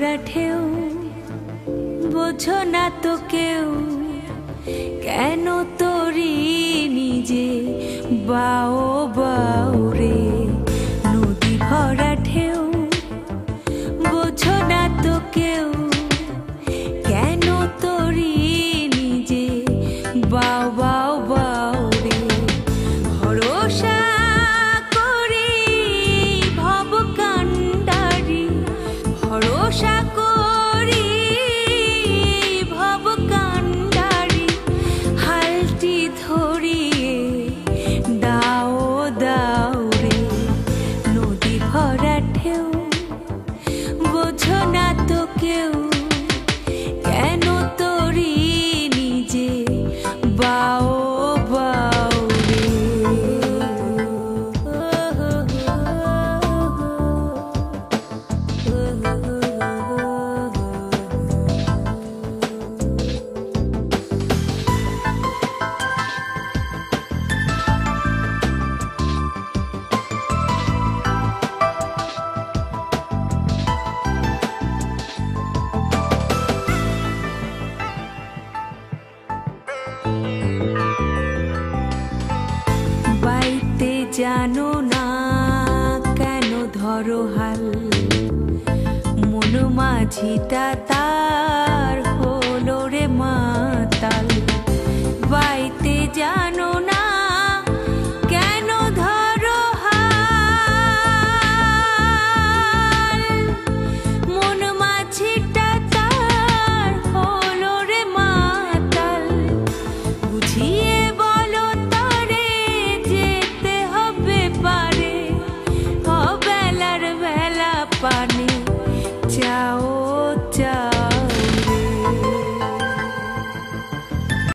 ভরা ঢেউ বোঝো না তো কেউ কেন তোরি নিজে বাও বাও রে নদী ভরা ঢেউ বোঝো না তো কেউ কেন তোরি নিজে বাও বাও বাও রে ভরসা করি ভব কান্ডারি ভরসা করি ভব কান্ডারি হালটি ধরিয়ে দাও দাও রে নদী ভরা ঢেউ বোঝো না তো কেউ কেন তোরি নিজে বাও বাও রে বাইতে জানো না কেন ধরো হাল মন মাঝিটা তার